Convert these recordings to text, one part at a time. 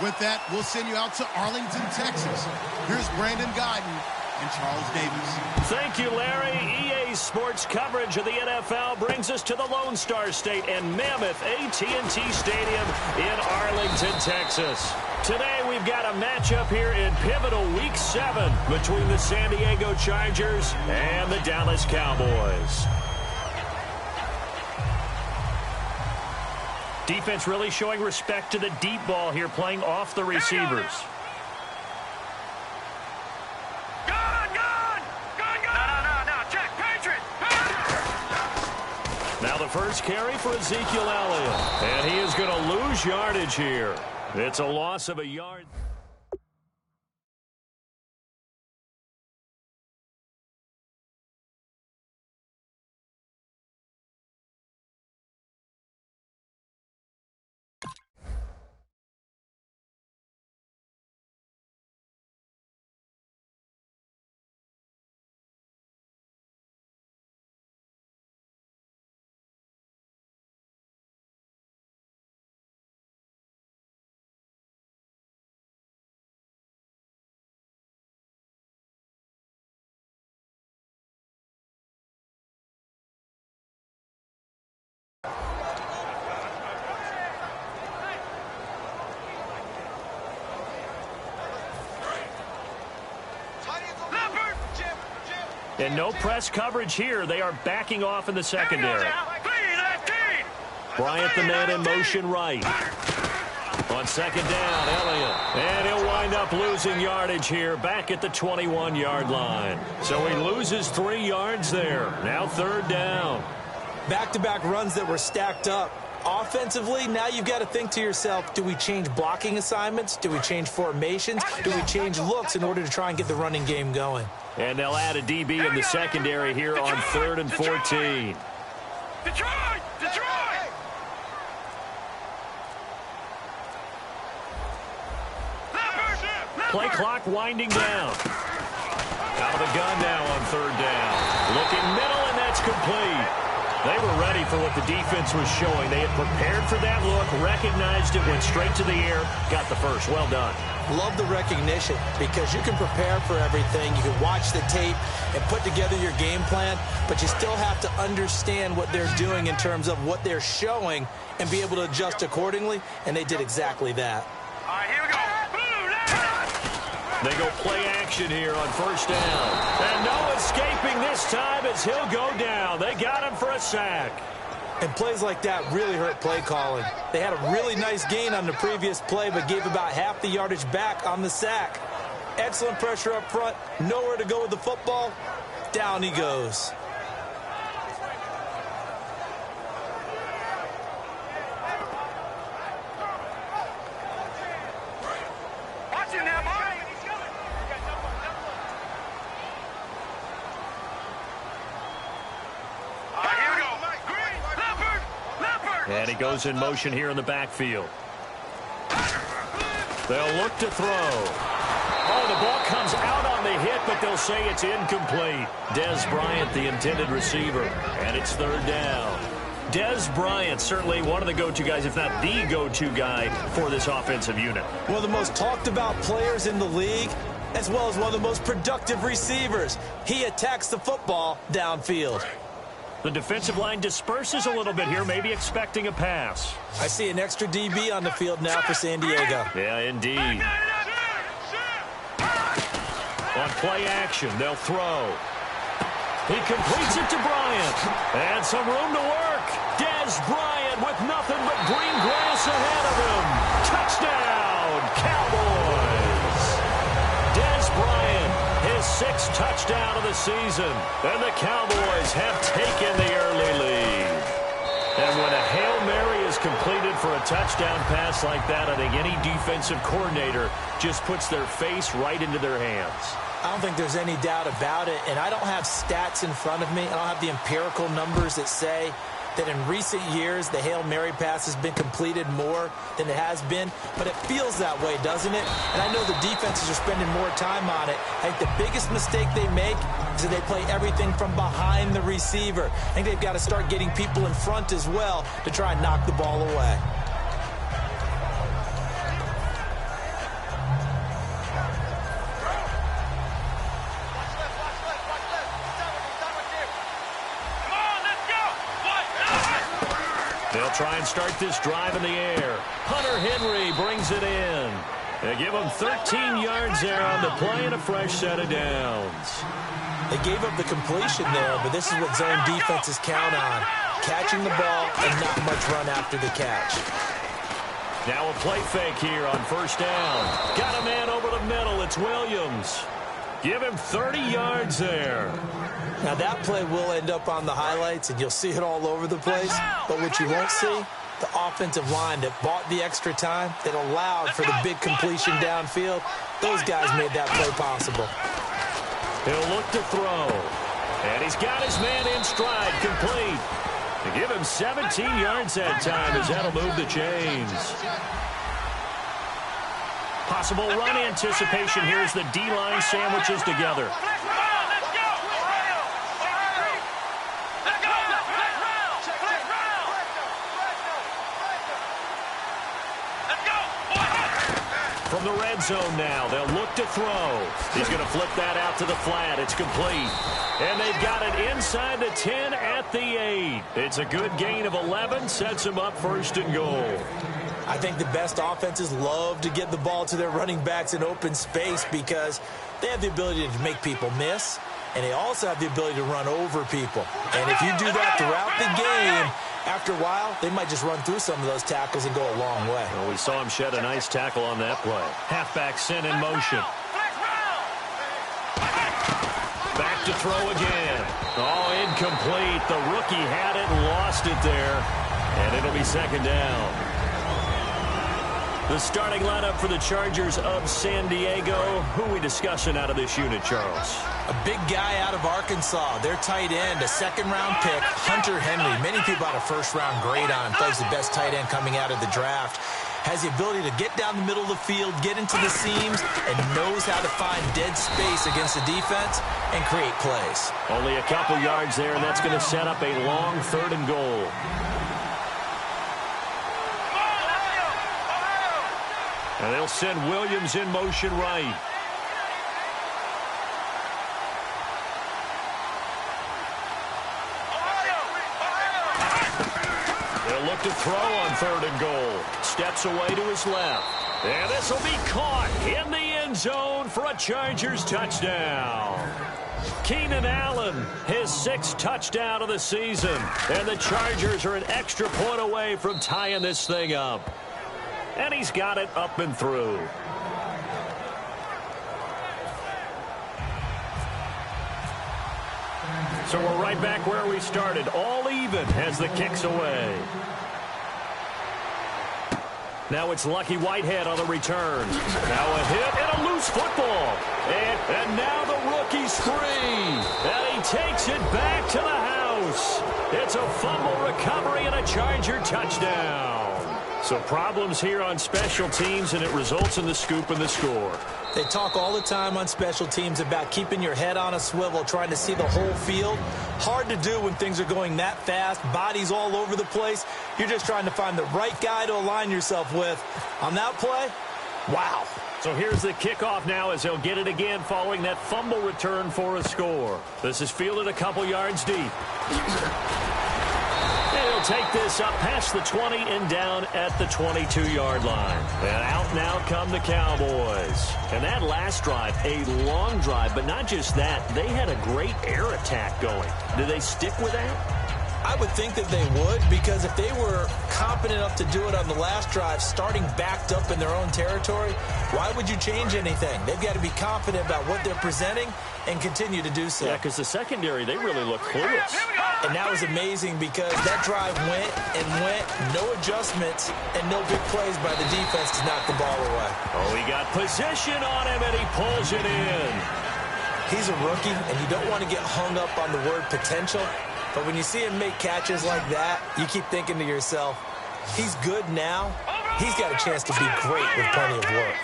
With that, we'll send you out to Arlington, Texas. Here's Brandon Guyton and Charles Davis. Thank you, Larry. EA Sports coverage of the NFL brings us to the Lone Star State and Mammoth AT&T Stadium in Arlington, Texas. Today, we've got a matchup here in pivotal Week 7 between the San Diego Chargers and the Dallas Cowboys. Defense really showing respect to the deep ball here, playing off the receivers. Now the first carry for Ezekiel Elliott. And he is going to lose yardage here. It's a loss of a yard. And no press coverage here. They are backing off in the secondary. Bryant the man in motion right. On second down, Elliott. And he'll wind up losing yardage here back at the 21-yard line. So he loses 3 yards there. Now third down. Back-to-back runs that were stacked up. Offensively, now you've got to think to yourself, do we change blocking assignments? Do we change formations? Do we change looks in order to try and get the running game going? And they'll add a DB in the secondary here on 3rd and 14. Detroit! Play clock winding down. Out of the gun now on 3rd down. Looking middle, and that's complete. They were ready for what the defense was showing. They had prepared for that look, recognized it, went straight to the air, got the first. Well done. Love the recognition because you can prepare for everything. You can watch the tape and put together your game plan, but you still have to understand what they're doing in terms of what they're showing and be able to adjust accordingly, and they did exactly that. All right, here we go. They go play action here on 1st down. And no escaping this time as he'll go down. They got him for a sack. And plays like that really hurt play calling. They had a really nice gain on the previous play, but gave about half the yardage back on the sack. Excellent pressure up front. Nowhere to go with the football. Down he goes. And he goes in motion here in the backfield. They'll look to throw. Oh, the ball comes out on the hit, but they'll say it's incomplete. Dez Bryant, the intended receiver, and it's 3rd down. Dez Bryant, certainly one of the go-to guys, if not the go-to guy for this offensive unit. One of the most talked about players in the league, as well as one of the most productive receivers. He attacks the football downfield. The defensive line disperses a little bit here, maybe expecting a pass. I see an extra DB on the field now for San Diego. Yeah, indeed. On play action, they'll throw. He completes it to Bryant. And some room to work. Dez Bryant with nothing but green grass ahead of him. Touchdown, Cowboys. Dez Bryant, his 6th touchdown of the season. And the Cowboys have taken the early lead. And when a Hail Mary is completed for a touchdown pass like that, I think any defensive coordinator just puts their face right into their hands. I don't think there's any doubt about it, and I don't have stats in front of me. I don't have the empirical numbers that say that in recent years the Hail Mary pass has been completed more than it has been, but it feels that way, doesn't it? And I know the defenses are spending more time on it. I think the biggest mistake they make is that they play everything from behind the receiver. I think they've got to start getting people in front as well to try and knock the ball away. They'll try and start this drive in the air. Hunter Henry brings it in. They give him 13 yards there on the play and a fresh set of downs. They gave up the completion there, but this is what zone defenses count on. Catching the ball and not much run after the catch. Now a play fake here on first down. Got a man over the middle. It's Williams. Give him 30 yards there. Now that play will end up on the highlights, and you'll see it all over the place. But what you won't see, the offensive line that bought the extra time, that allowed for the big completion downfield, those guys made that play possible. He'll look to throw. And he's got his man in stride, complete. To give him 17 yards that time as that'll move the chains. Possible run anticipation. Here's the D-line sandwiches together. From the red zone now, they'll look to throw. He's going to flip that out to the flat. It's complete. And they've got it inside the 10 at the 8. It's a good gain of 11, sets them up first and goal. I think the best offenses love to get the ball to their running backs in open space because they have the ability to make people miss, and they also have the ability to run over people. And if you do that throughout the game, after a while, they might just run through some of those tackles and go a long way. Well, we saw him shed a nice tackle on that play. Halfback sent in motion. Back to throw again. Oh, incomplete. The rookie had it and lost it there. And it'll be second down. The starting lineup for the Chargers of San Diego. Who are we discussing out of this unit, Charles? A big guy out of Arkansas. Their tight end, a second-round pick, Hunter Henry. Many people had a first-round grade on him. Plays the best tight end coming out of the draft. Has the ability to get down the middle of the field, get into the seams, and knows how to find dead space against the defense and create plays. Only a couple yards there, and that's going to set up a long third and goal. And they'll send Williams in motion right. They'll look to throw on third and goal. Steps away to his left. And this will be caught in the end zone for a Chargers touchdown. Keenan Allen, his 6th touchdown of the season. And the Chargers are an extra point away from tying this thing up. And he's got it up and through. So we're right back where we started. All even as the kick's away. Now it's Lucky Whitehead on the return. Now a hit and a loose football. And now the rookie's free. And he takes it back to the house. It's a fumble recovery and a Charger touchdown. So problems here on special teams, and it results in the scoop and the score. They talk all the time on special teams about keeping your head on a swivel, trying to see the whole field. Hard to do when things are going that fast, bodies all over the place. You're just trying to find the right guy to align yourself with. On that play, wow. So here's the kickoff now as they'll get it again following that fumble return for a score. This is fielded a couple yards deep. He'll take this up past the 20 and down at the 22-yard line. And out now come the Cowboys. And that last drive, a long drive, but not just that. They had a great air attack going. Do they stick with that? I would think that they would, because if they were competent enough to do it on the last drive, starting backed up in their own territory, why would you change anything? They've got to be confident about what they're presenting and continue to do so. Yeah, because the secondary, they really look clueless. And that was amazing because that drive went and went, no adjustments, and no big plays by the defense to knock the ball away. Oh, he got position on him, and he pulls it in. He's a rookie, and you don't want to get hung up on the word potential. But when you see him make catches like that, you keep thinking to yourself, he's good now. He's got a chance to be great with plenty of work.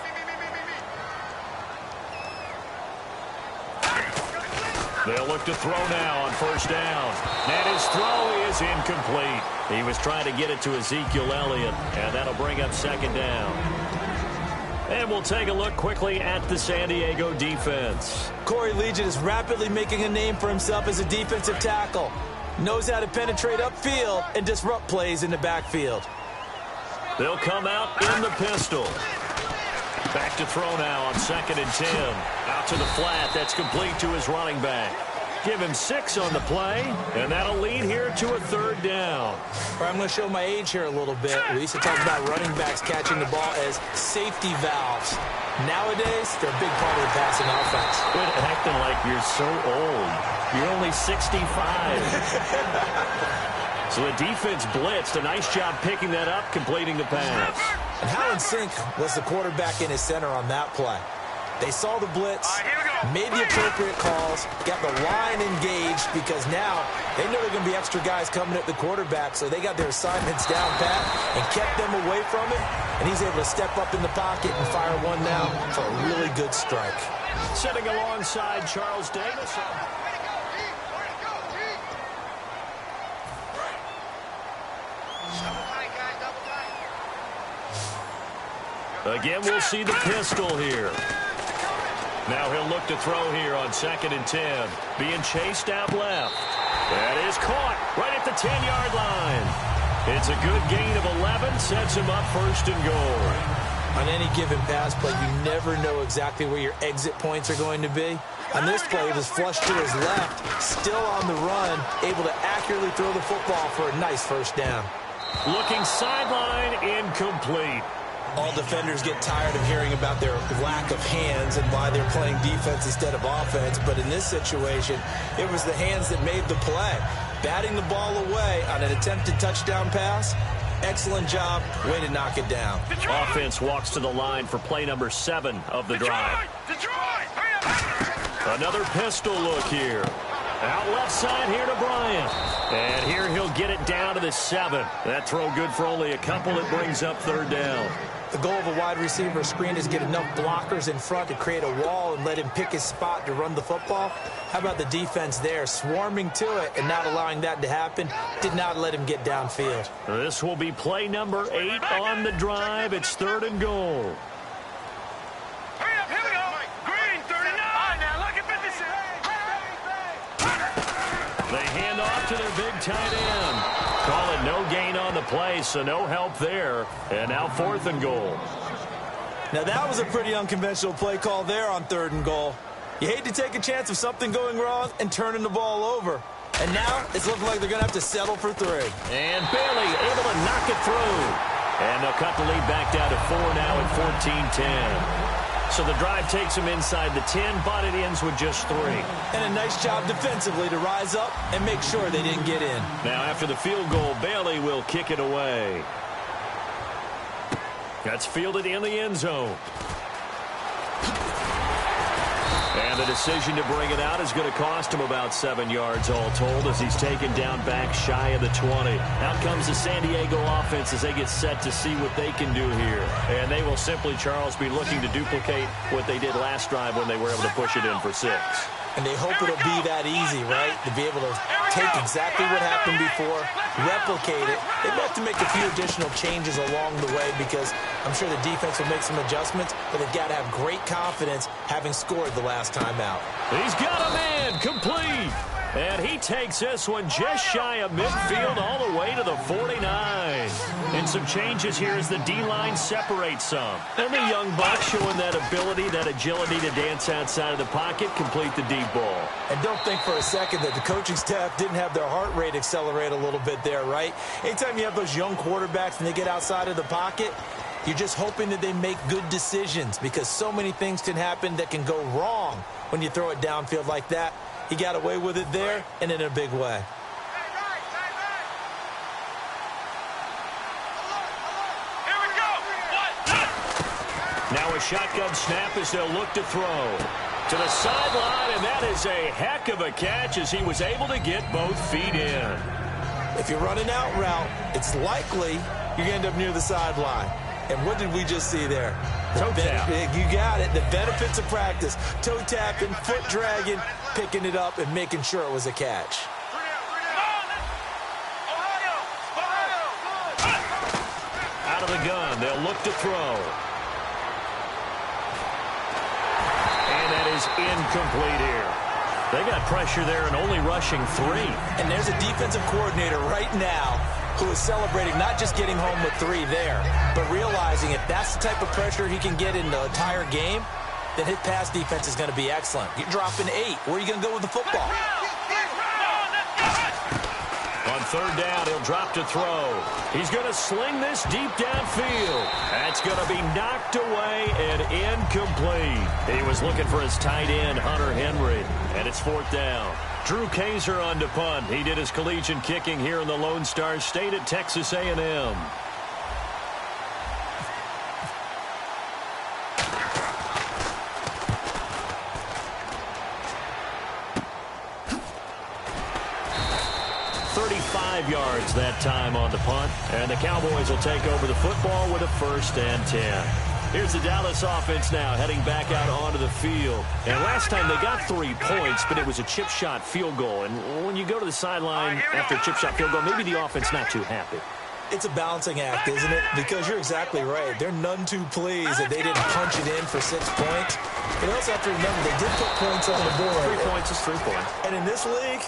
They'll look to throw now on first down. And his throw is incomplete. He was trying to get it to Ezekiel Elliott, and that'll bring up second down. And we'll take a look quickly at the San Diego defense. Corey Legion is rapidly making a name for himself as a defensive tackle. Knows how to penetrate upfield and disrupt plays in the backfield. They'll come out in the pistol. Back to throw now on 2nd and 10. Out to the flat. That's complete to his running back. Give him 6 on the play, and that'll lead here to a 3rd down. All right, I'm going to show my age here a little bit. We used to talk about running backs catching the ball as safety valves. Nowadays, they're a big part of the passing offense. Quit acting like you're so old. You're only 65. So the defense blitzed. A nice job picking that up, completing the pass. And how in sync was the quarterback in his center on that play? They saw the blitz, made the appropriate calls, got the line engaged because now they know there are going to be extra guys coming at the quarterback, so they got their assignments down pat and kept them away from it, and he's able to step up in the pocket and fire one now for a really good strike. Sitting alongside Charles Davis. Again, we'll see the pistol here. Now he'll look to throw here on 2nd and 10. Being chased out left. That is caught right at the 10-yard line. It's a good gain of 11. Sets him up 1st and goal. On any given pass play, you never know exactly where your exit points are going to be. On this play, it was flushed to his left, still on the run, able to accurately throw the football for a nice 1st down. Looking sideline, incomplete. All defenders get tired of hearing about their lack of hands and why they're playing defense instead of offense. But in this situation, it was the hands that made the play. Batting the ball away on an attempted touchdown pass. Excellent job. Way to knock it down. Offense walks to the line for play number 7 of the drive. Another pistol look here. Out left side here to Bryant. And here he'll get it down to the 7. That throw good for only a couple. It brings up 3rd down. The goal of a wide receiver screen is get enough blockers in front to create a wall and let him pick his spot to run the football. How about the defense there, swarming to it and not allowing that to happen? Did not let him get downfield. This will be play number 8 on the drive. It's 3rd and goal. Hurry up, here we go. Green, 39. Now look at 56. They hand off to their big tight end. Call it no gain on the play, so no help there. And now 4th and goal. Now that was a pretty unconventional play call there on 3rd and goal. You hate to take a chance of something going wrong and turning the ball over. And now it's looking like they're going to have to settle for 3. And Bailey able to knock it through. And they'll cut the lead back down to 4 now at 14-10. So the drive takes them inside the 10, but it ends with just 3. And a nice job defensively to rise up and make sure they didn't get in. Now after the field goal, Bailey will kick it away. That's fielded in the end zone. And the decision to bring it out is going to cost him about 7 yards all told as he's taken down back shy of the 20. Out comes the San Diego offense as they get set to see what they can do here. And they will simply, Charles, be looking to duplicate what they did last drive when they were able to push it in for 6. And they hope it'll be that easy, right? To be able to take exactly what happened before, replicate it. They may have to make a few additional changes along the way because I'm sure the defense will make some adjustments, but they've got to have great confidence having scored the last time out. He's got a man complete. And he takes this one just shy of midfield all the way to the 49. And some changes here as the D-line separates some. And the young buck showing that ability, that agility to dance outside of the pocket, complete the deep ball. And don't think for a second that the coaching staff didn't have their heart rate accelerate a little bit there, right? Anytime you have those young quarterbacks and they get outside of the pocket, you're just hoping that they make good decisions because so many things can happen that can go wrong when you throw it downfield like that. He got away with it there and in a big way. Here we go. Now a shotgun snap as they'll look to throw. To the sideline, and that is a heck of a catch as he was able to get both feet in. If you're running out route, it's likely you're going to end up near the sideline. And what did we just see there? Toe tap. You got it. The benefits of practice. Toe tapping, foot dragging, picking it up, and making sure it was a catch. Out of the gun, they'll look to throw. And that is incomplete here. They got pressure there and only rushing 3. And there's a defensive coordinator right now who is celebrating not just getting home with 3 there, but realizing if that's the type of pressure he can get in the entire game, then his pass defense is going to be excellent. You're dropping 8. Where are you going to go with the football? On third down, he'll drop to throw. He's going to sling this deep downfield. That's going to be knocked away and incomplete. He was looking for his tight end, Hunter Henry, and it's 4th down. Drew Kaiser on to punt. He did his collegiate kicking here in the Lone Star State at Texas A&M. Yards that time on the punt, and the Cowboys will take over the football with a 1st and 10. Here's the Dallas offense now heading back out onto the field. And last time they got 3 points, but it was a chip shot field goal. And when you go to the sideline after a chip shot field goal, maybe the offense not too happy. It's a balancing act, isn't it? Because you're exactly right. They're none too pleased that they didn't punch it in for 6 points. But you also have to remember they did put points on the board. 3 points is 3 points. And in this league,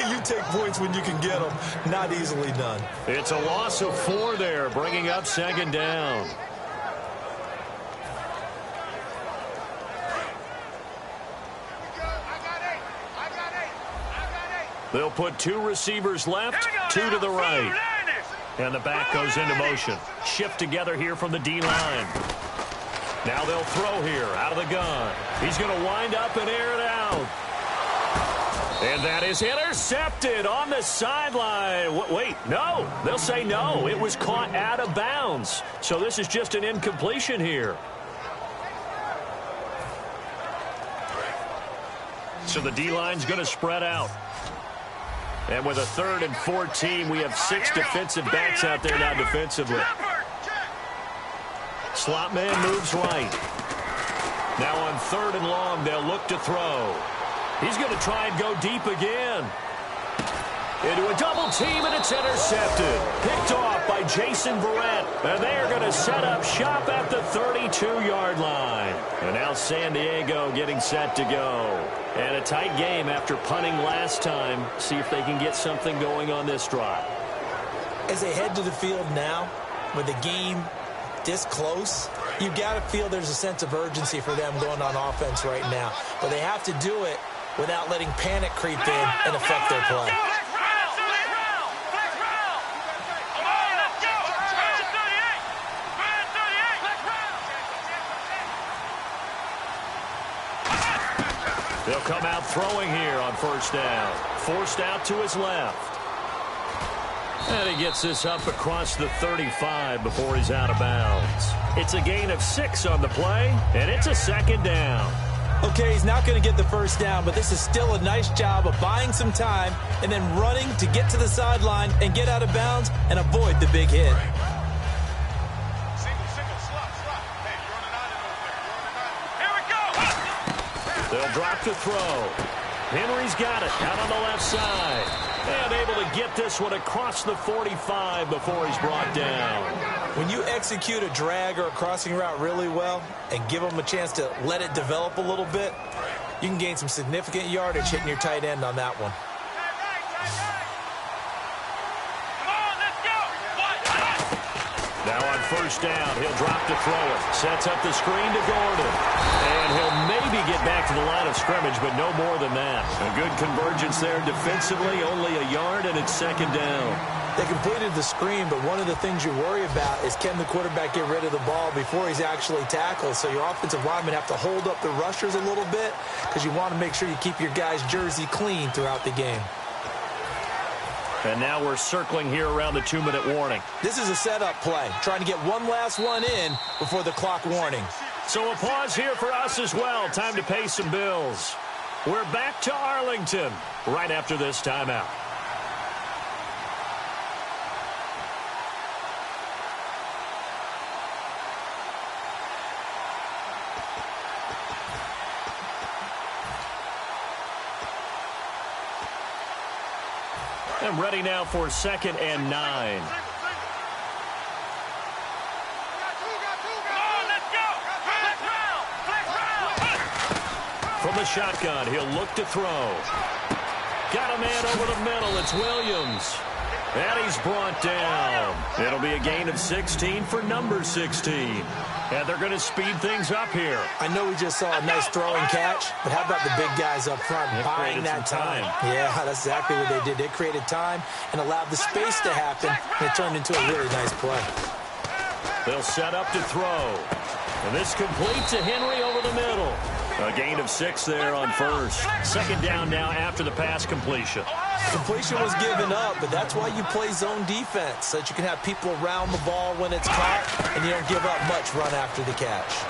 you take points when you can get them. Not easily done. It's a loss of 4 there, bringing up 2nd down. They'll put 2 receivers left, 2 to the right. And the back goes into motion. Shift together here from the D-line. Now they'll throw here out of the gun. He's going to wind up and air it out. And that is intercepted on the sideline. Wait, no. They'll say no. It was caught out of bounds. So this is just an incompletion here. So the D-line's going to spread out. And with a 3rd and 14, we have 6 defensive backs out there now defensively. Slot man moves right. Now on 3rd and long, they'll look to throw. He's going to try and go deep again. Into a double team, and it's intercepted. Picked off by Jason Verrett. And they are going to set up shop at the 32-yard line. And now San Diego getting set to go. And a tight game after punting last time. See if they can get something going on this drive. As they head to the field now, with the game this close, you got to feel there's a sense of urgency for them going on offense right now. But they have to do it without letting panic creep in and affect their play. They'll come out throwing here on 1st down. Forced out to his left. And he gets this up across the 35 before he's out of bounds. It's a gain of 6 on the play, and it's a 2nd down. Okay, he's not going to get the 1st down, but this is still a nice job of buying some time and then running to get to the sideline and get out of bounds and avoid the big hit. They'll drop to throw. Henry's got it out on the left side. And able to get this one across the 45 before he's brought down. When you execute a drag or a crossing route really well and give them a chance to let it develop a little bit, you can gain some significant yardage hitting your tight end on that one. Now on 1st down, he'll drop to throw it. Sets up the screen to Gordon. And he'll maybe get back to the line of scrimmage, but no more than that. A good convergence there defensively, only a yard, and it's 2nd down. They completed the screen, but one of the things you worry about is can the quarterback get rid of the ball before he's actually tackled? So your offensive linemen have to hold up the rushers a little bit because you want to make sure you keep your guy's jersey clean throughout the game. And now we're circling here around the 2-minute warning. This is a setup play, trying to get one last one in before the clock warning. So a pause here for us as well. Time to pay some bills. We're back to Arlington right after this timeout. And ready now for 2nd and 9. From the shotgun, he'll look to throw. Got a man over the middle. It's Williams. And he's brought down. It'll be a gain of 16 for number 16. And they're going to speed things up here. I know we just saw a nice throwing catch, but how about the big guys up front buying that time? Yeah, that's exactly what they did. They created time and allowed the space to happen, and it turned into a really nice play. They'll set up to throw. And this complete to Henry over the middle. A gain of 6 there on first. Second down now after the pass completion. Completion was given up, but that's why you play zone defense, so that you can have people around the ball when it's caught, and you don't give up much run after the catch.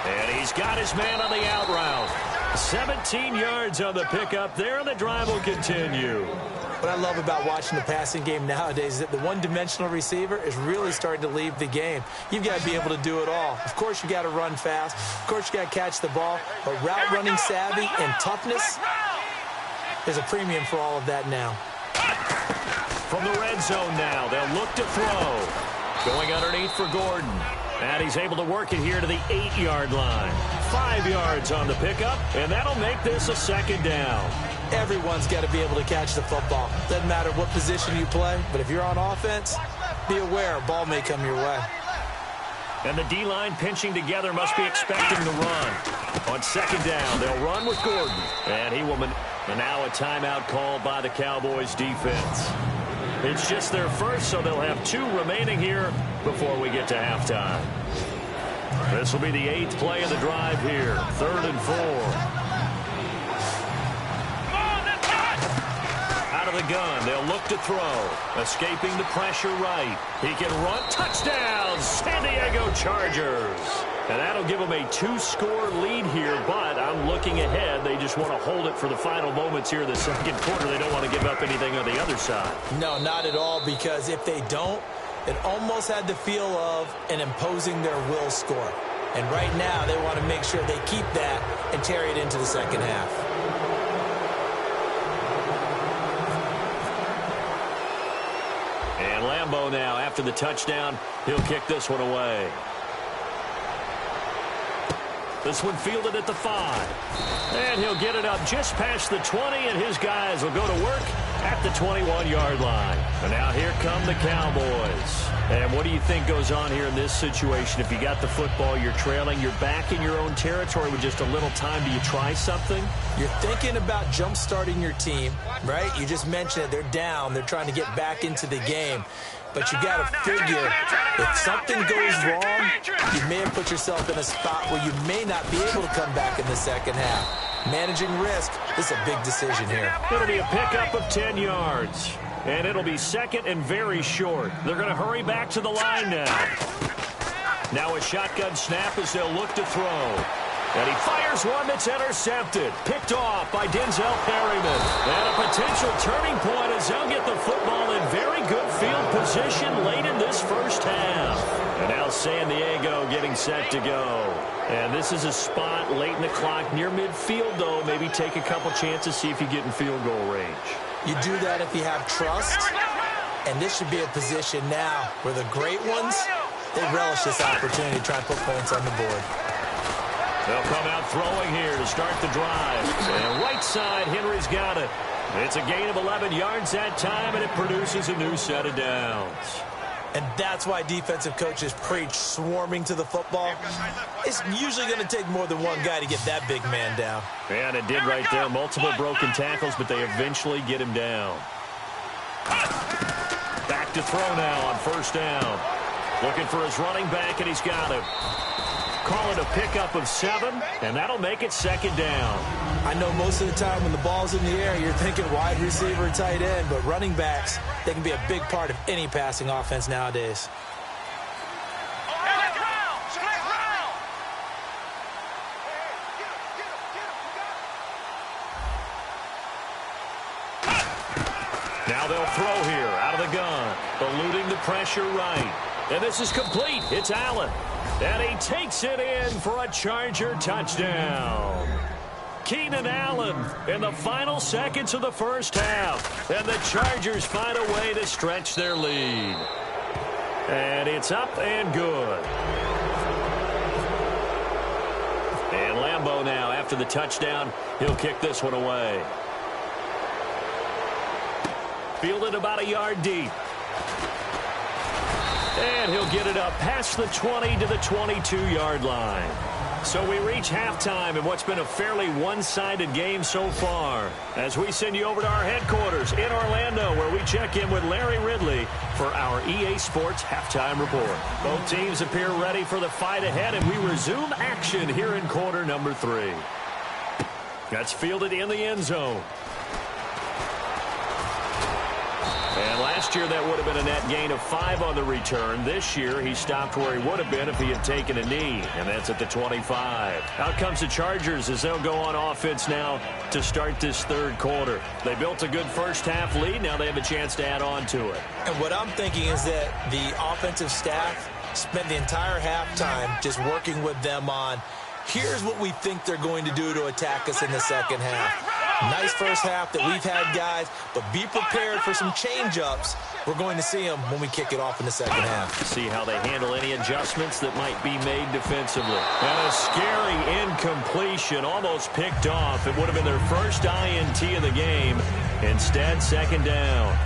And he's got his man on the out route. 17 yards on the pickup there, and the drive will continue. What I love about watching the passing game nowadays is that the one-dimensional receiver is really starting to leave the game. You've got to be able to do it all. Of course, you got to run fast. Of course, you got to catch the ball. But route running savvy and toughness, there's a premium for all of that now. From the red zone now, they'll look to throw. Going underneath for Gordon. And he's able to work it here to the 8-yard line. 5 yards on the pickup, and that'll make this a second down. Everyone's got to be able to catch the football. Doesn't matter what position you play, but if you're on offense, be aware a ball may come your way. And the D-line pinching together must be expecting the run. On second down, they'll run with Gordon. And he will and now a timeout called by the Cowboys defense. It's just their first, so they'll have 2 remaining here before we get to halftime. This will be the 8th play of the drive here. 3rd and 4. Out of the gun, they'll look to throw. Escaping the pressure right. He can run. Touchdown, San Diego Chargers. And that'll give them a 2-score lead here, but I'm looking ahead. They just want to hold it for the final moments here in the second quarter. They don't want to give up anything on the other side. No, not at all, because if they don't, it almost had the feel of an imposing their will score. And right now, they want to make sure they keep that and carry it into the second half. And Lambeau now, after the touchdown, he'll kick this one away. This one fielded at the 5. And he'll get it up just past the 20, and his guys will go to work at the 21-yard line. And now here come the Cowboys. And what do you think goes on here in this situation? If you got the football, you're trailing, you're back in your own territory with just a little time. Do you try something? You're thinking about jump-starting your team, right? You just mentioned it. They're down. They're trying to get back into the game. But you got to figure, if something goes wrong, you may have put yourself in a spot where you may not be able to come back in the second half. Managing risk is a big decision here. It'll be a pickup of 10 yards. And it'll be second and very short. They're going to hurry back to the line now. Now a shotgun snap as they'll look to throw. And he fires one that's intercepted. Picked off by Denzel Perryman. And a potential turning point as they'll get the football in very good field position late in this first half. And now San Diego getting set to go. And this is a spot late in the clock near midfield, though. Maybe take a couple chances, see if you get in field goal range. You do that if you have trust. And this should be a position now where the great ones, they relish this opportunity to try and put points on the board. They'll come out throwing here to start the drive. And right side, Henry's got it. It's a gain of 11 yards that time, and it produces a new set of downs. And that's why defensive coaches preach swarming to the football. It's usually going to take more than one guy to get that big man down. And it did right there. Multiple broken tackles, but they eventually get him down. Back to throw now on first down. Looking for his running back, and he's got him. Call it a pickup of 7, and that'll make it second down. I know most of the time when the ball's in the air, you're thinking wide receiver, tight end, but running backs, they can be a big part of any passing offense nowadays. Now they'll throw here out of the gun, eluding the pressure right. And this is complete. It's Allen. And he takes it in for a Charger touchdown. Keenan Allen in the final seconds of the first half. And the Chargers find a way to stretch their lead. And it's up and good. And Lambeau now. After the touchdown, he'll kick this one away. Fielded about a yard deep. And he'll get it up past the 20 to the 22-yard line. So we reach halftime in what's been a fairly one-sided game so far, as we send you over to our headquarters in Orlando, where we check in with Larry Ridley for our EA Sports Halftime Report. Both teams appear ready for the fight ahead, and we resume action here in quarter number 3. That's fielded in the end zone. And last year, that would have been a net gain of 5 on the return. This year, he stopped where he would have been if he had taken a knee, and that's at the 25. Out comes the Chargers as they'll go on offense now to start this third quarter. They built a good first-half lead. Now they have a chance to add on to it. And what I'm thinking is that the offensive staff spent the entire halftime just working with them on, here's what we think they're going to do to attack us in the second half. Nice first half that we've had, guys, but be prepared for some change-ups. We're going to see them when we kick it off in the second half. See how they handle any adjustments that might be made defensively. And a scary incompletion, almost picked off. It would have been their first INT of the game. Instead, second down.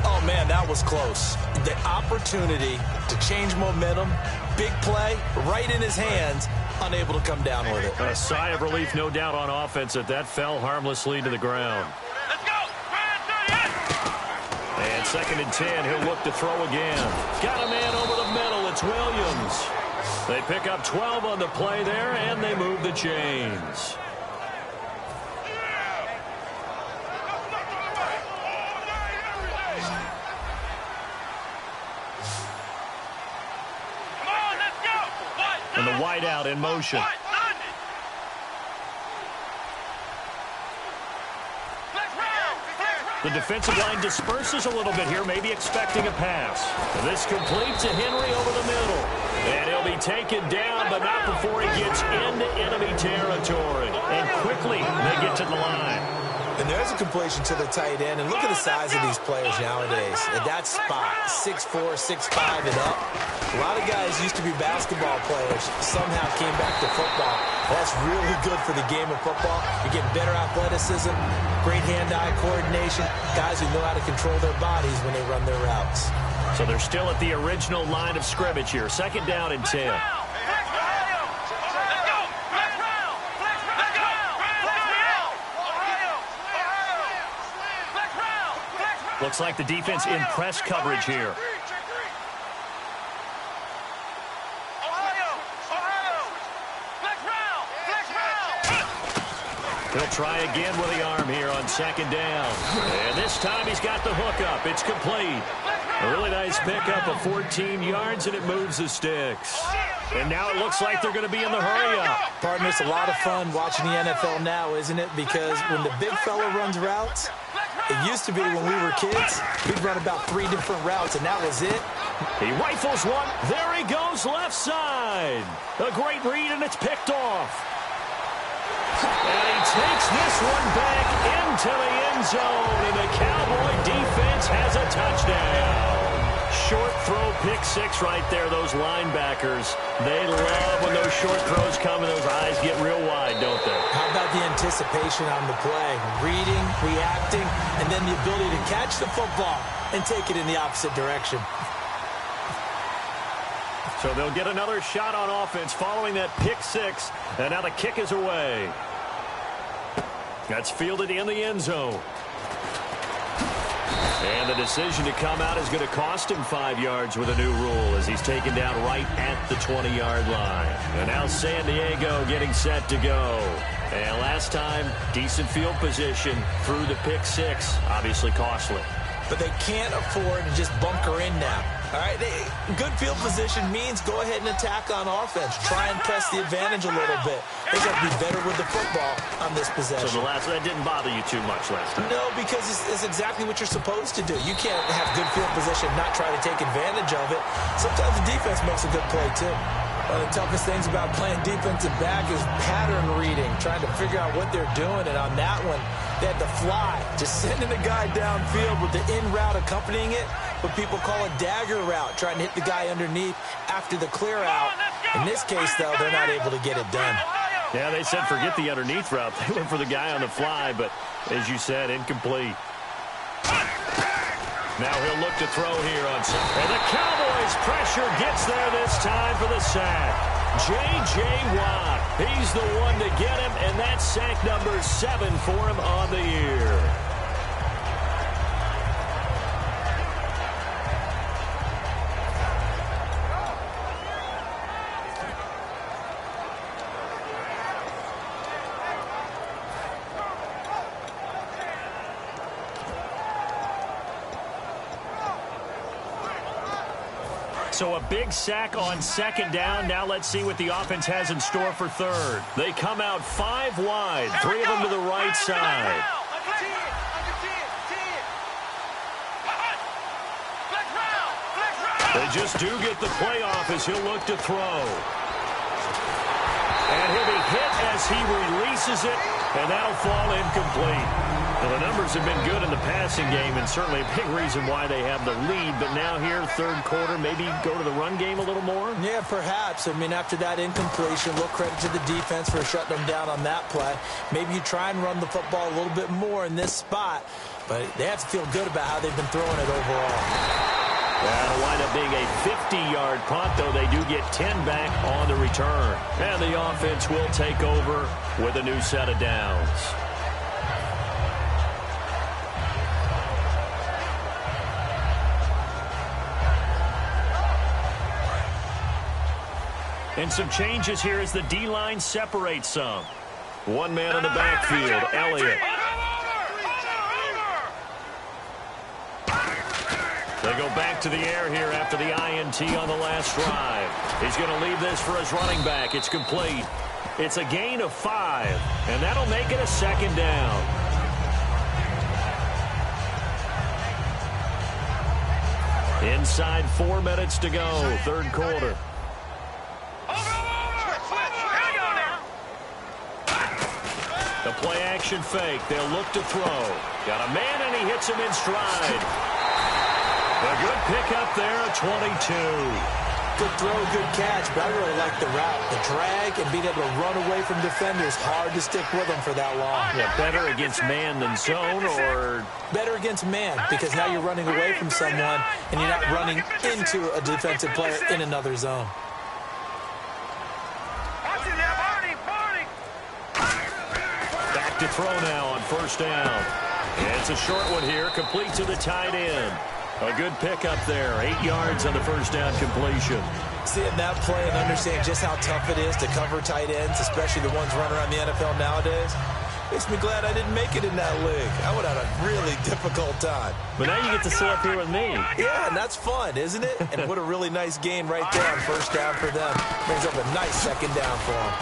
Oh, man, that was close. The opportunity to change momentum, big play, right in his hands, unable to come down with it. A sigh of relief, no doubt, on offense that fell harmlessly to the ground. Let's go! And 2nd and 10, he'll look to throw again. Got a man over the middle. It's Williams. They pick up 12 on the play there, and they move the chains. And the wideout in motion. The defensive line disperses a little bit here, maybe expecting a pass. This complete to Henry over the middle. And he'll be taken down, but not before he gets into enemy territory. And quickly, they get to the line. And there's a completion to the tight end. And look at the size of these players nowadays. At that spot, 6'4", 6'5", and up. A lot of guys used to be basketball players, somehow came back to football. That's really good for the game of football. You're getting better athleticism, great hand-eye coordination, guys who know how to control their bodies when they run their routes. So they're still at the original line of scrimmage here. 2nd down and 10. Looks like the defense in press coverage here. He'll try again with the arm here on 2nd down. And this time he's got the hook up. It's complete. A really nice pickup of 14 yards, and it moves the sticks. And now it looks like they're going to be in the hurry-up. Partner, it's a lot of fun watching the NFL now, isn't it? Because when the big fella runs routes, it used to be when we were kids, we'd run about 3 different routes, and that was it. He rifles one. There he goes, left side. A great read, and it's picked off. And he takes this one back into the end zone, and the Cowboy defense has a touchdown. Short throw, pick 6 right there. Those linebackers, they love when those short throws come and those eyes get real wide, don't they? How about the anticipation on the play? Reading, reacting, and then the ability to catch the football and take it in the opposite direction. So they'll get another shot on offense following that pick 6, and now the kick is away. That's fielded in the end zone. And the decision to come out is going to cost him 5 yards with a new rule as he's taken down right at the 20-yard line. And now San Diego getting set to go. And last time, decent field position through the pick 6, obviously costly. But they can't afford to just bunker in now. All right, good field position means go ahead and attack on offense. Try and press the advantage a little bit. They got to be better with the football on this possession. So that didn't bother you too much last time? No, because it's exactly what you're supposed to do. You can't have good field position and not try to take advantage of it. Sometimes the defense makes a good play, too. One of the toughest things about playing defensive back is pattern reading, trying to figure out what they're doing. And on that one, they had to fly, just sending a guy downfield with the in route accompanying it, what people call a dagger route, trying to hit the guy underneath after the clear out. In this case, though, they're not able to get it done. Yeah, they said forget the underneath route. They went for the guy on the fly, but as you said, incomplete. Now he'll look to throw here on second. And the Cowboys' pressure gets there this time for the sack. J.J. Watt, he's the one to get him, and that's sack number 7 for him on the year. So a big sack on second down. Now let's see what the offense has in store for third. They come out 5 wide, 3 of them to the right side. They just do get the play off as he'll look to throw. And he'll be hit as he releases it, and that'll fall incomplete. Well, the numbers have been good in the passing game, and certainly a big reason why they have the lead. But now here, third quarter, maybe go to the run game a little more? Yeah, perhaps. I mean, after that incompletion, a little credit to the defense for shutting them down on that play. Maybe you try and run the football a little bit more in this spot, but they have to feel good about how they've been throwing it overall. That'll wind up being a 50-yard punt, though they do get 10 back on the return. And the offense will take over with a new set of downs. And some changes here as the D-line separates some. One man in the backfield, Elliott. They go back to the air here after the INT on the last drive. He's going to leave this for his running back. It's complete. It's a gain of 5, and that'll make it a second down. Inside 4 minutes to go, third quarter. The play-action fake. They'll look to throw. Got a man, and he hits him in stride. A good pickup there at 22. Good throw, good catch, but I really like the route. The drag and being able to run away from defenders. Hard to stick with them for that long. Yeah, better against man than zone, or? Better against man, because now you're running away from someone, and you're not running into a defensive player in another zone. Back to throw now on first down. And it's a short one here, complete to the tight end. A good pickup there, 8 yards on the first down completion. Seeing that play and understand just how tough it is to cover tight ends, especially the ones running around the NFL nowadays, makes me glad I didn't make it in that league. I would have had a really difficult time. But now you get to sit up here with me. Yeah, and that's fun, isn't it? And what a really nice gain right there on first down for them. Brings up a nice second down for them.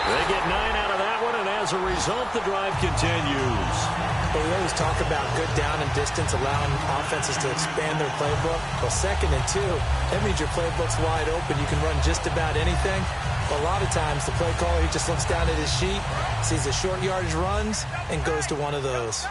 They get 9 out of that one, and as a result, the drive continues. But we always talk about good down and distance, allowing offenses to expand their playbook. Well, 2nd and 2, that means your playbook's wide open. You can run just about anything. But a lot of times, the play caller, he just looks down at his sheet, sees the short yardage runs, and goes to one of those.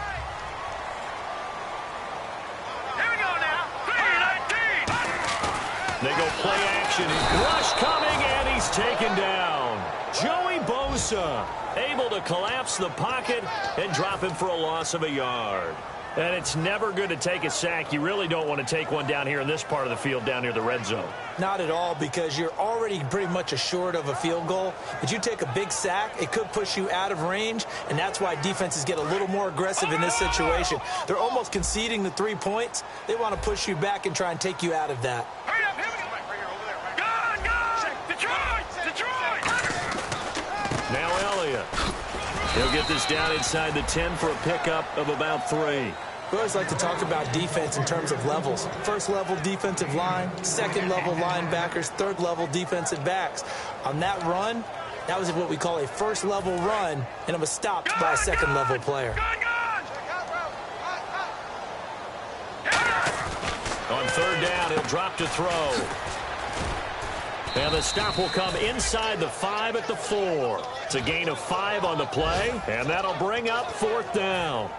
Here we go now. 3-19. They go play action. Rush coming, and he's taken down. Joey Bosa able to collapse the pocket and drop him for a loss of a yard. And it's never good to take a sack. You really don't want to take one down here in this part of the field down near the red zone. Not at all, because you're already pretty much assured of a field goal. But you take a big sack, it could push you out of range, and that's why defenses get a little more aggressive in this situation. They're almost conceding the 3 points. They want to push you back and try and take you out of that. Hurry up, here we go. Right here, over there. Gone! Detroit! Now Elliott. He'll get this down inside the 10 for a pickup of about 3. We always like to talk about defense in terms of levels. First level defensive line, second level linebackers, third level defensive backs. On that run, that was what we call a first level run, and it was stopped by a second level player. On third down, he'll drop to throw. And the stop will come inside the 5 at the 4. It's a gain of 5 on the play, and that'll bring up 4th down.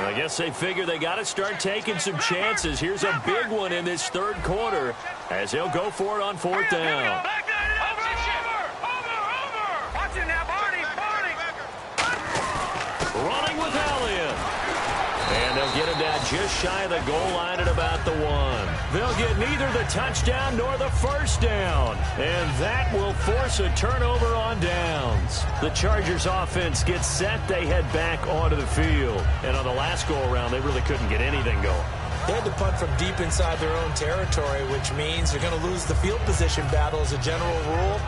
I guess they figure they got to start taking some chances. Here's a big one in this third quarter as he'll go for it on fourth down. Running with Elliott. And they'll get him down just shy of the goal line at about the 1. They'll get neither the touchdown nor the first down. And that will force a turnover on downs. The Chargers offense gets set. They head back onto the field. And on the last go-around, they really couldn't get anything going. They had to punt from deep inside their own territory, which means they're going to lose the field position battle as a general rule.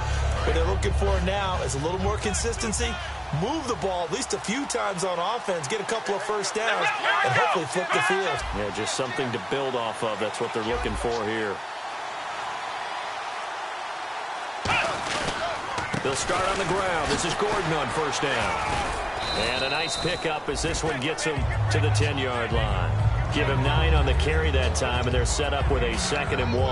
What they're looking for now is a little more consistency. Move the ball at least a few times on offense, get a couple of first downs, and hopefully flip the field. Yeah, just something to build off of. That's what they're looking for here. They'll start on the ground. This is Gordon on first down. And a nice pickup as this one gets him to the 10-yard line. Give him 9 on the carry that time, and they're set up with a 2nd and 1.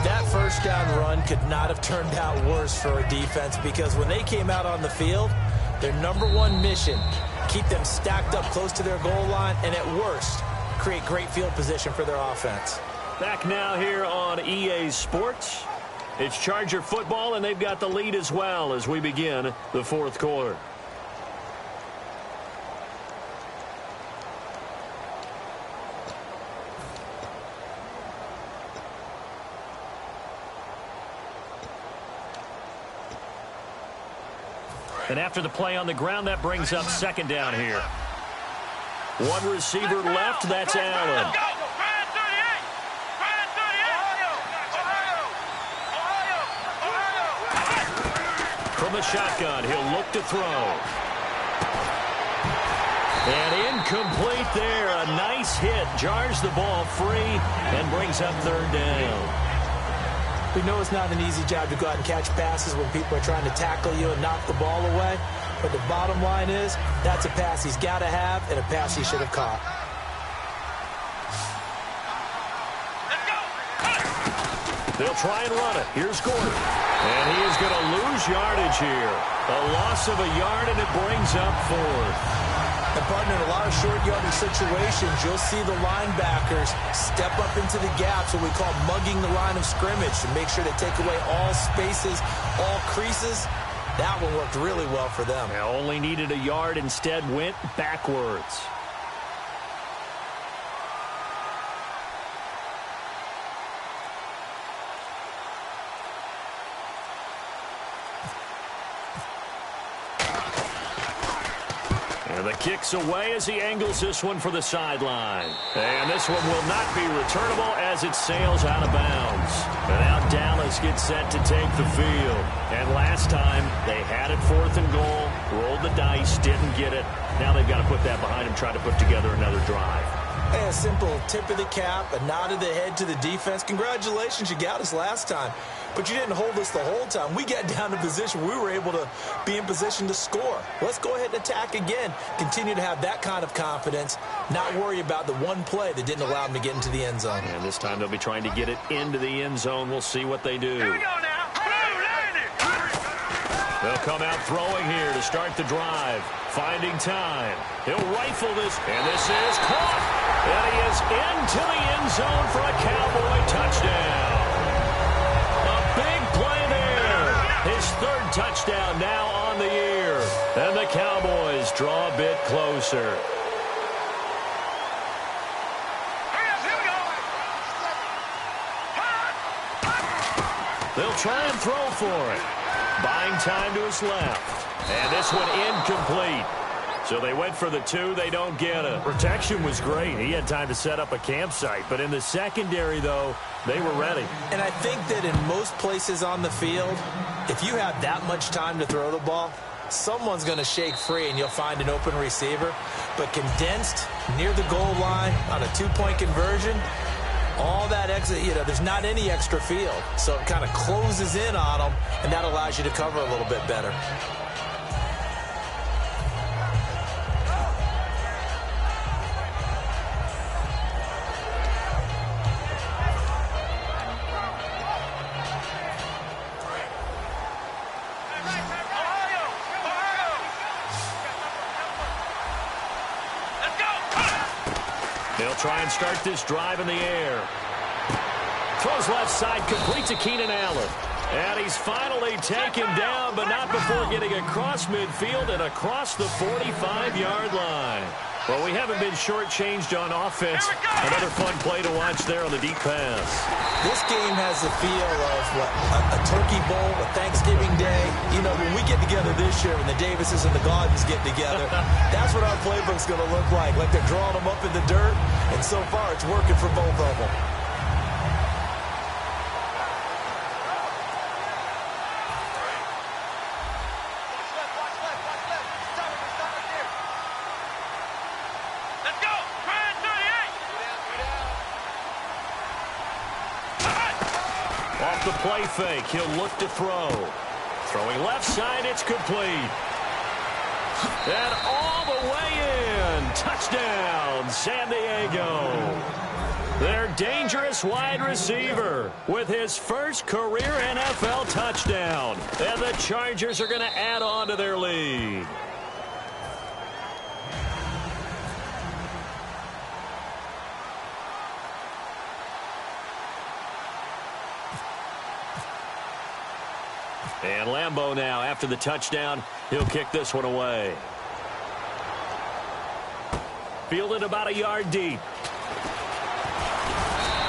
That first down run could not have turned out worse for a defense because when they came out on the field, their number one mission, keep them stacked up close to their goal line, and at worst, create great field position for their offense. Back now here on EA Sports. It's Charger football, and they've got the lead as well as we begin the fourth quarter. And after the play on the ground, that brings up 2nd down here. One receiver left, that's Allen. From the shotgun, he'll look to throw. And incomplete there. A nice hit. Jars the ball free and brings up 3rd down. We know it's not an easy job to go out and catch passes when people are trying to tackle you and knock the ball away. But the bottom line is, that's a pass he's got to have and a pass he should have caught. They'll try and run it. Here's Gordon. And he is going to lose yardage here. A loss of a yard, and it brings up 4th. And partner, in a lot of short yardage situations, you'll see the linebackers step up into the gaps, what we call mugging the line of scrimmage, to make sure they take away all spaces, all creases. That one worked really well for them. They only needed a yard, instead went backwards. The kick's away as he angles this one for the sideline. And this one will not be returnable as it sails out of bounds. And now Dallas gets set to take the field. And last time, they had it 4th and goal, rolled the dice, didn't get it. Now they've got to put that behind them, try to put together another drive. Hey, a simple tip of the cap, a nod of the head to the defense. Congratulations, you got us last time. But you didn't hold us the whole time. We got down to position. We were able to be in position to score. Let's go ahead and attack again. Continue to have that kind of confidence. Not worry about the one play that didn't allow them to get into the end zone. And this time they'll be trying to get it into the end zone. We'll see what they do. Here we go now. They'll come out throwing here to start the drive. Finding time. He'll rifle this, and this is caught. And he is into the end zone for a Cowboy touchdown. A big play there. His 3rd touchdown now on the year. And the Cowboys draw a bit closer. They'll try and throw for it. Buying time to his left. And this one incomplete. So they went for the 2. They don't get it. Protection was great. He had time to set up a campsite. But in the secondary, though, they were ready. And I think that in most places on the field, if you have that much time to throw the ball, someone's going to shake free and you'll find an open receiver. But condensed near the goal line on a 2-point conversion, all that exit, there's not any extra field. So it kind of closes in on them, and that allows you to cover a little bit better. Let's go. They'll try and start this drive in the air. Throws left side, complete to Keenan Allen. And he's finally taken down, but not before getting across midfield and across the 45-yard line. Well, we haven't been shortchanged on offense. Another fun play to watch there on the deep pass. This game has the feel of a turkey bowl, a Thanksgiving day. You know, when we get together this year, when the Davises and the Gaudens get together, that's what our playbook's going to look like. Like they're drawing them up in the dirt, and so far it's working for both of them. Off the play fake, he'll look to throw. Throwing left side, it's complete. And all the way in. Touchdown, San Diego. Their dangerous wide receiver with his first career NFL touchdown. And the Chargers are going to add on to their lead. And Lambeau now, after the touchdown, he'll kick this one away. Fielded about a yard deep.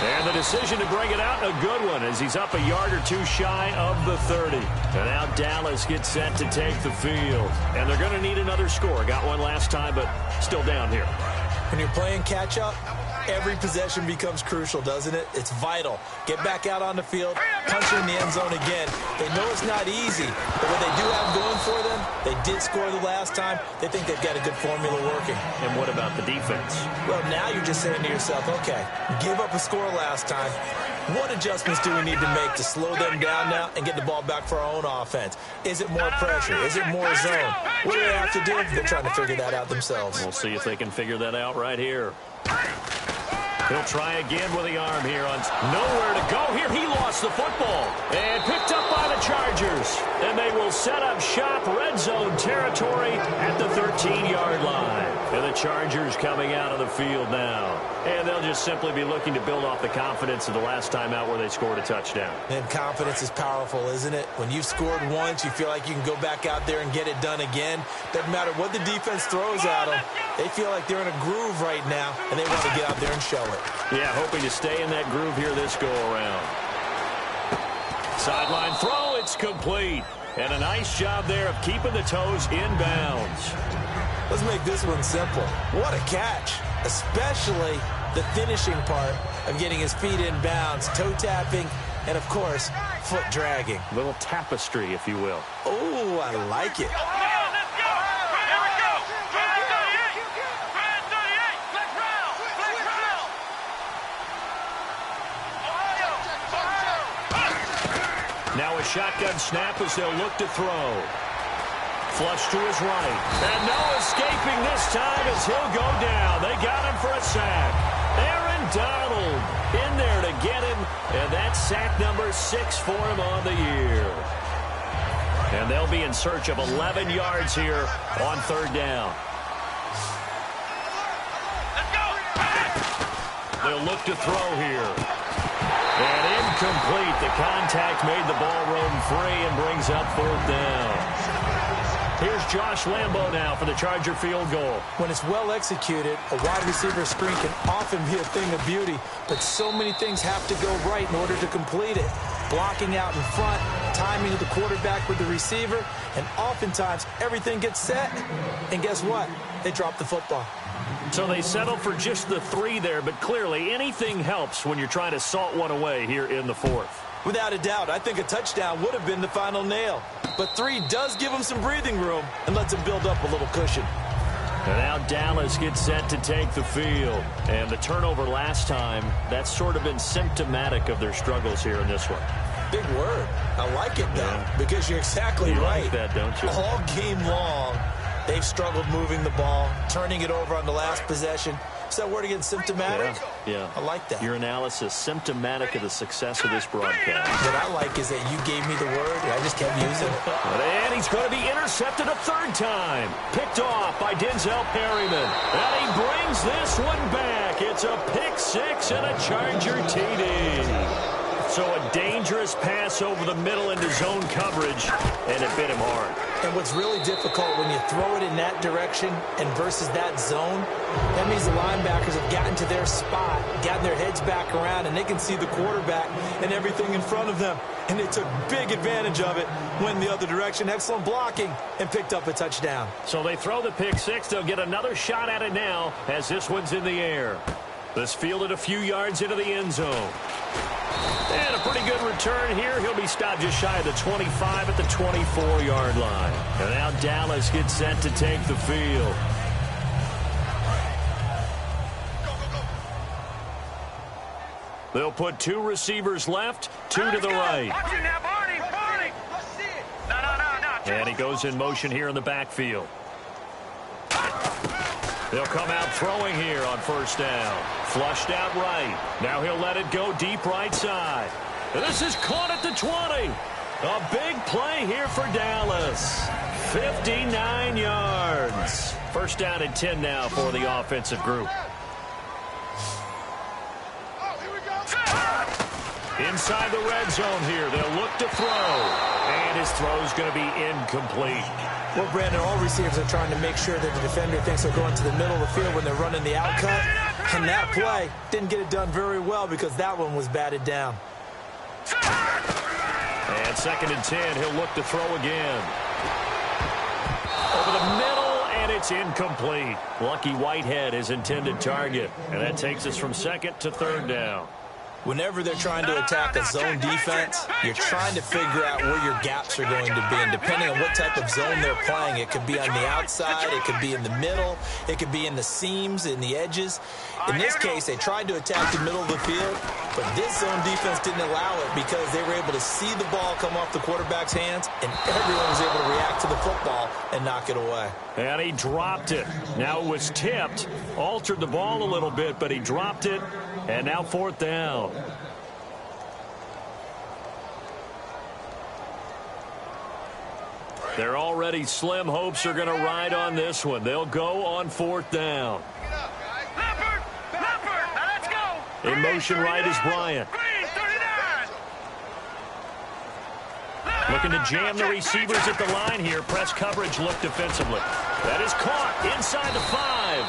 And the decision to bring it out, a good one, as he's up a yard or two shy of the 30. And now Dallas gets set to take the field. And they're going to need another score. Got one last time, but still down here. When you're playing catch-up, every possession becomes crucial, doesn't it? It's vital. Get back out on the field, punch it in the end zone again. They know it's not easy, but what they do have going for them, they did score the last time. They think they've got a good formula working. And what about the defense? Well, now you're just saying to yourself, okay, give up a score last time. What adjustments do we need to make to slow them down now and get the ball back for our own offense? Is it more pressure? Is it more zone? What do they have to do? They're trying to figure that out themselves. We'll see if they can figure that out right here. He'll try again with the arm here. On nowhere to go here. He lost the football. And picked up by the Chargers. And they will set up shop, red zone territory at the 13-yard line. And the Chargers coming out of the field now. And they'll just simply be looking to build off the confidence of the last time out where they scored a touchdown. And confidence is powerful, isn't it? When you've scored once, you feel like you can go back out there and get it done again. Doesn't matter what the defense throws at them. They feel like they're in a groove right now, and they want to get out there and show it. Yeah, hoping to stay in that groove here this go-around. Sideline throw, it's complete. And a nice job there of keeping the toes in bounds. Let's make this one simple. What a catch, especially the finishing part of getting his feet in bounds, toe tapping, and, of course, foot dragging. A little tapestry, if you will. Oh, I like it. Now a shotgun snap as they'll look to throw. Flush to his right. And no escaping this time as he'll go down. They got him for a sack. Aaron Donald in there to get him. And that's sack number 6 for him on the year. And they'll be in search of 11 yards here on third down. They'll look to throw here. And incomplete. The contact made the ball roam free and brings up fourth down. Here's Josh Lambeau now for the Charger field goal. When it's well executed, a wide receiver screen can often be a thing of beauty, but so many things have to go right in order to complete it. Blocking out in front, timing of the quarterback with the receiver, and oftentimes everything gets set. And guess what? They drop the football. So they settle for just the 3 there, but clearly anything helps when you're trying to salt one away here in the fourth. Without a doubt, I think a touchdown would have been the final nail. But 3 does give them some breathing room and lets them build up a little cushion. And now Dallas gets set to take the field. And the turnover last time, that's sort of been symptomatic of their struggles here in this one. Big word. I like it, though, because you're exactly right. You like that, don't you? All game long, they've struggled moving the ball, turning it over on the last possession. Is that word again, symptomatic? Yeah. I like that. Your analysis, symptomatic of the success of this broadcast. What I like is that you gave me the word, and I just kept using it. And he's going to be intercepted a third time. Picked off by Denzel Perryman. And he brings this one back. It's a pick six and a Charger TD. So a dangerous pass over the middle into zone coverage, and it bit him hard. And what's really difficult when you throw it in that direction and versus that zone, that means the linebackers have gotten to their spot, gotten their heads back around, and they can see the quarterback and everything in front of them. And they took big advantage of it, went the other direction, excellent blocking, and picked up a touchdown. So they throw the pick six. They'll get another shot at it now as this one's in the air. This fielded a few yards into the end zone. And a pretty good return here. He'll be stopped just shy of the 25 at the 24-yard line. And now Dallas gets set to take the field. They'll put two receivers left, two to the right. Watch it now, Barney. No. And he goes in motion here in the backfield. They'll come out throwing here on first down. Flushed out right. Now he'll let it go deep right side. This is caught at the 20. A big play here for Dallas. 59 yards. First down and 10 now for the offensive group. Inside the red zone here. They'll look to throw. And his throw's going to be incomplete. Well, Brandon, all receivers are trying to make sure that the defender thinks they're going to the middle of the field when they're running the out cut. And that play didn't get it done very well because that one was batted down. And second and 10, he'll look to throw again. Over the middle, and it's incomplete. Lucky Whitehead, his intended target. And that takes us from second to third down. Whenever they're trying to attack a zone defense, you're trying to figure out where your gaps are going to be. And depending on what type of zone they're playing, it could be on the outside, it could be in the middle, it could be in the seams, in the edges. In this case, they tried to attack the middle of the field, but this zone defense didn't allow it because they were able to see the ball come off the quarterback's hands, and everyone was able to react to the football and knock it away. And he dropped it. Now it was tipped, altered the ball a little bit, but he dropped it, and now fourth down. Their already slim hopes are going to ride on this one. They'll go on fourth down. Let's go. In motion right is Bryant. Looking to jam the receivers at the line here. Press coverage look defensively. That is caught inside the 5.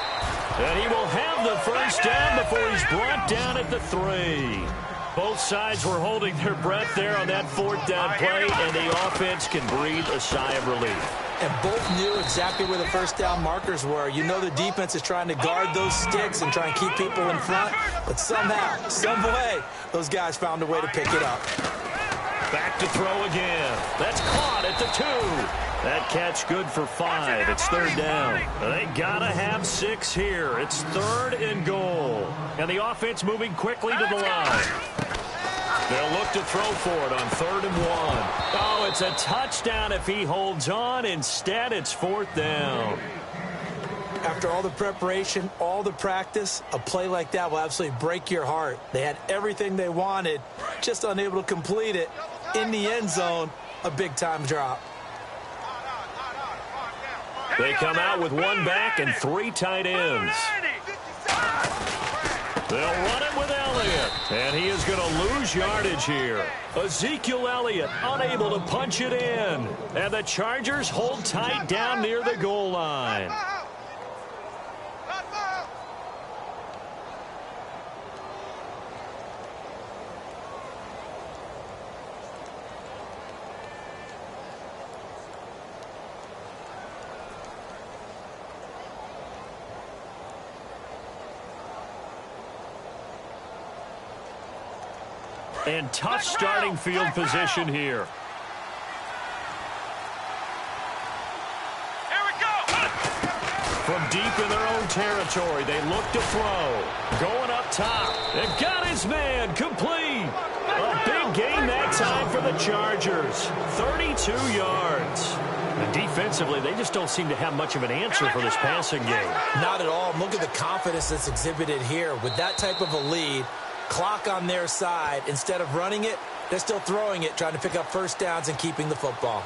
And he will have the first down before he's brought down at the 3. Both sides were holding their breath there on that fourth down play, and the offense can breathe a sigh of relief. And both knew exactly where the first down markers were. You know the defense is trying to guard those sticks and try and keep people in front, but somehow, some way, those guys found a way to pick it up. Back to throw again. That's caught at the 2. That catch good for 5. It's third down. They gotta have 6 here. It's third and goal. And the offense moving quickly to the line. They'll look to throw for it on third and 1. Oh, it's a touchdown if he holds on. Instead, it's fourth down. After all the preparation, all the practice, a play like that will absolutely break your heart. They had everything they wanted, just unable to complete it. In the end zone, a big-time drop. They come out with one back and 3 tight ends. They'll run it with Elliott, and he is going to lose yardage here. Ezekiel Elliott unable to punch it in, and the Chargers hold tight down near the goal line. And tough starting field position here. Here we go. From deep in their own territory, they look to throw. Going up top. They've got his man complete. A big gain that time for the Chargers. 32 yards. And defensively, they just don't seem to have much of an answer for this passing game. Not at all. Look at the confidence that's exhibited here. With that type of a lead, clock on their side, instead of running it, they're still throwing it, trying to pick up first downs and keeping the football.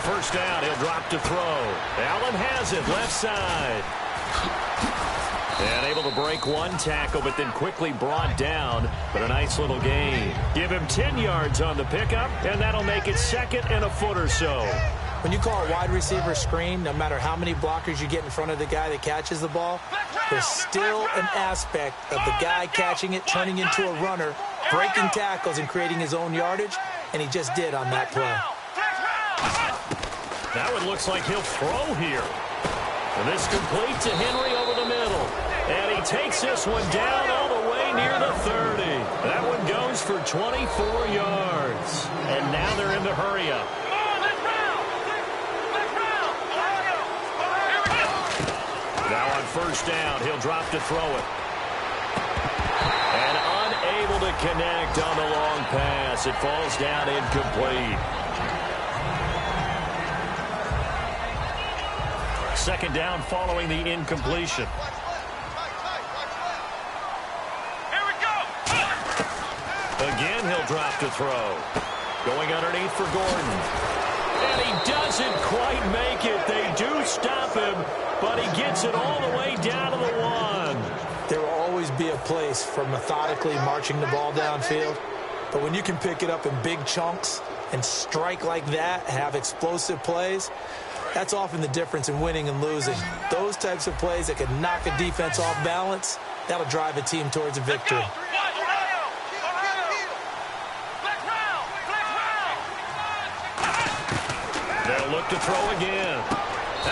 First down, he'll drop to throw. Allen has it, left side. And able to break one tackle, but then quickly brought down. But a nice little gain. Give him 10 yards on the pickup, and that'll make it 2nd and a foot or so. When you call a wide receiver screen, no matter how many blockers you get in front of the guy that catches the ball, there's still an aspect of the guy catching it, turning into a runner, breaking tackles and creating his own yardage, and he just did on that play. That one looks like he'll throw here. And this complete to Henry over the middle. And he takes this one down all the way near the 30. That one goes for 24 yards. And now they're in the hurry-up. Now on first down, he'll drop to throw it. And unable to connect on the long pass. It falls down incomplete. Second down following the incompletion. Here we go. Again, he'll drop to throw. Going underneath for Gordon. And he doesn't quite make it. They do stop him, but he gets it all the way down to the 1. There will always be a place for methodically marching the ball downfield. But when you can pick it up in big chunks and strike like that, have explosive plays, that's often the difference in winning and losing. Those types of plays that can knock a defense off balance, that'll drive a team towards a victory. They'll look to throw again.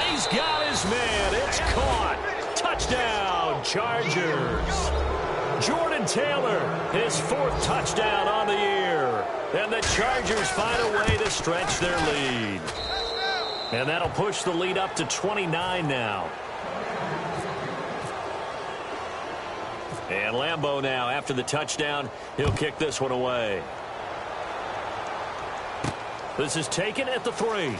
He's got his man. It's caught. Touchdown, Chargers. Jordan Taylor, his 4th touchdown on the year. And the Chargers find a way to stretch their lead. And that'll push the lead up to 29 now. And Lambeau now, after the touchdown, he'll kick this one away. This is taken at the 3.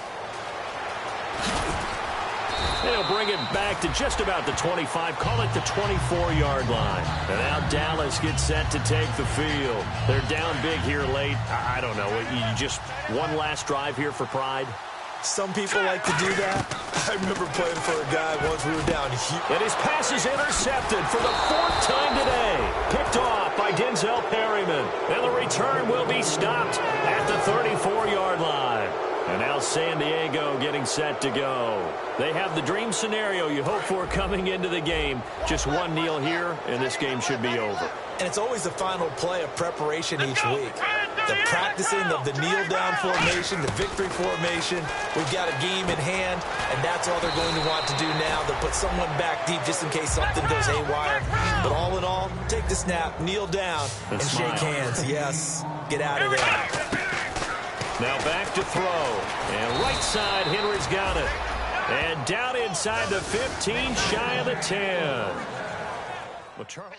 They'll bring it back to just about the 25, call it the 24-yard line. And now Dallas gets set to take the field. They're down big here late. I don't know, you just one last drive here for pride? Some people like to do that. I remember playing for a guy once we were down. And his pass is intercepted for the 4th time today. Picked off by Denzel Perryman. And the return will be stopped at the 34-yard line. And now San Diego getting set to go. They have the dream scenario you hope for coming into the game. Just one kneel here, and this game should be over. And it's always the final play of preparation each week. The practicing of the kneel-down formation, the victory formation. We've got a game in hand, and that's all they're going to want to do now. They'll put someone back deep just in case something goes haywire. But all in all, take the snap, kneel down, and shake hands. Yes, get out of there. Now back to throw. And right side, Henry's got it. And down inside the 15, shy of the 10. Well, Charles...